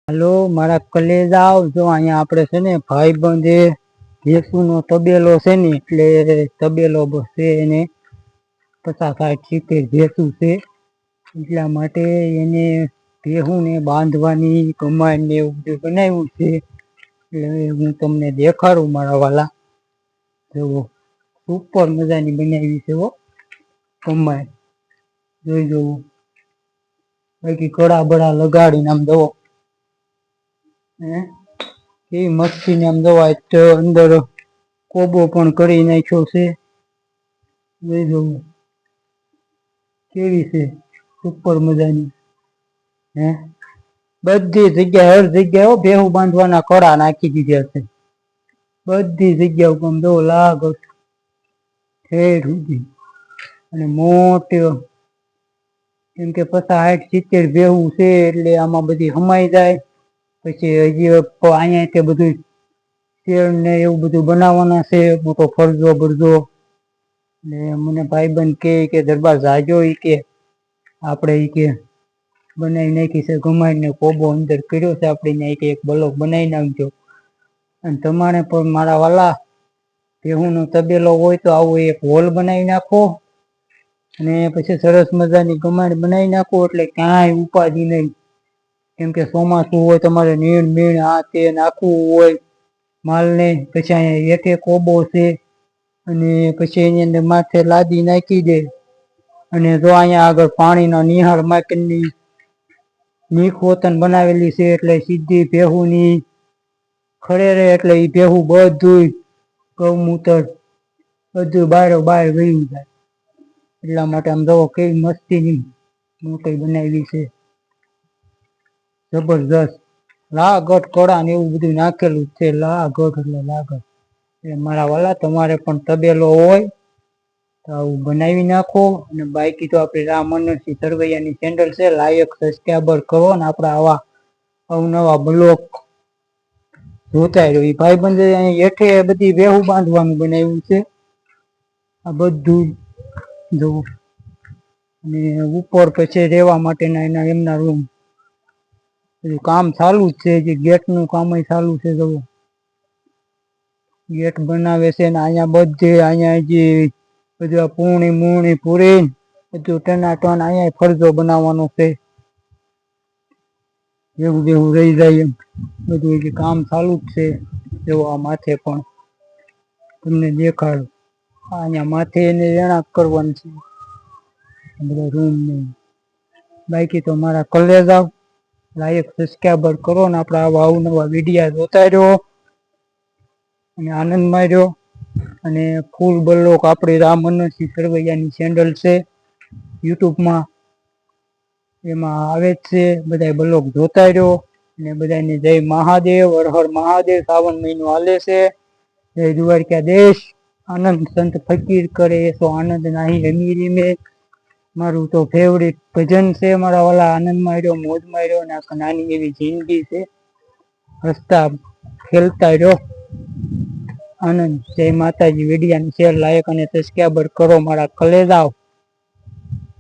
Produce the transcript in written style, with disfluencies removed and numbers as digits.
હાલો મારા કલેજાઓ, જો અહીંયા આપણે છે ને ભાઈબંધે ભેંસુનો તબેલો છે ને, એટલે તબેલો છે એને 50-60 ભેંસું છે. એટલા માટે એને ભેહુંને બાંધવાની કમાઈને એવું બધું બનાવ્યું છે. એટલે હું તમને દેખાડું મારા વાલા. જુઓ સુપર મજાની બનાવી છે હો કમાઈ. જોઈ જવું બાકી કડા બડા લગાડીને આમ જવો કેવી મસ્તી ને આમ દવા તો અંદર કોબો પણ કરી નાખ્યો છે. જોઈ જવું કેવી છે સુપર મજાની. બધી જગ્યાએ હર જગ્યાએ ભેહું બાંધવાના કડા નાખી દીધા છે. બધી જગ્યા ઉપર દો લાગ ઠેર સુધી અને મોટી કેમ કે 50-60 ભેહું છે એટલે આમાં બધી હમાઈ જાય. પછી હજી અહીંયા તે બધું શેર ને એવું બધું બનાવવાના છે. મોટો ફરજો બરજો ને મને ભાઈબંધ કે દરબાર જાજો ઈ કે આપણે ઈ કે બનાવી નાખી છે. ગમાઈને કોબો અંદર કર્યો છે આપણે એક બ્લોક બનાવી નાખજો. અને તમારે પણ મારા વાલા ભેહુંનો તબેલો હોય તો આવો એક હોલ બનાવી નાખો અને પછી સરસ મજાની કમાડ બનાવી નાખો એટલે ક્યાંય ઉપાધિ નહીં. કેમ કે ચોમાસું હોય તમારે નીણ મીણ આ તે નાખવું હોય માલને. પછી અહીંયા એકે કોબો છે અને પછી એની અંદર માથે લાદી નાખી દે અને જો અહીંયા આગળ પાણીના નિહાળ માટેની નીખવતન બનાવેલી છે. એટલે સીધી ભેહુંની ખડે રહે એટલે એ ભેહું બધું ગૌમૂત્ર બધું બારો બાર વયું જાય. એટલા માટે આમ જોવો કેવી મસ્તીની મોટી બનાવેલી છે જબરજસ્ત. લાગટ કડા ને એવું બધું નાખેલું છે. લાગટ એટલે લાગટ. એટલે મારા વાલા તમારે પણ તબેલો હોય તો આવું બનાવી નાખો. અને બાકી તો આપણે રામ મનોરસિંહ સરવૈયાની ચેનલ છે, લાયક સબસ્ક્રાઈબર કરો ને આપણા આવા અવનવા બ્લોગ જોતા રહ્યો. એ ભાઈબંધે અહીં હેઠે બધી ભેહું બાંધવાનું બનાવ્યું છે. આ બધું જોવું અને ઉપર પછી રહેવા માટેના એમના રૂમ કામ ચાલુ જ છે. જે ગેટનું કામ ચાલુ છે. જવું ગેટ બનાવે છે ને અહીંયા બધે અહીંયા જે બધું પૂણી પૂરી બધું ટનાટન અહીંયા ફરજો બનાવવાનો છે. એવું જેવું રહી જાય એમ બધું કામ ચાલુ જ છે. જો આ માથે પણ તમને દેખાડું અહીંયા માથે એને રહેણાંક કરવાનું છે બધા રૂમ ને. બાકી તો મારા કલેજા લાયક સબસ્ક્રાઈબર કરો ને આપણે આવા અવનવા વિડીયા જોતા રહ્યો અને આનંદ માર્યો. અને ફૂલ બ્લોક આપણી રામ મનોરસિંહ સરવૈયાની ચેનલ છે યુટ્યુબમાં, એમાં આવે જ છે. બધા બ્લોગ જોતા રહ્યો અને બધાને જય મહાદેવ, હર હર મહાદેવ. શ્રાવણ મહિનો હાલે છે. જય દ્વારકાધીશ. આનંદ સંત ફકીર કરે તો આનંદ નહીં અમીરી મેં મારું તો ફેવરિટ ભજન છે. મારા વાલા આનંદ માર્યો, મોજ માર્યો અને આખા નાની એવી જિંદગી છે. હસતા ખેલતા રહ્યો આનંદ. જય માતાજી. વિડીયાને શેર લાયક અને સબસ્ક્રાઈબર કરો મારા કલેજાઓ.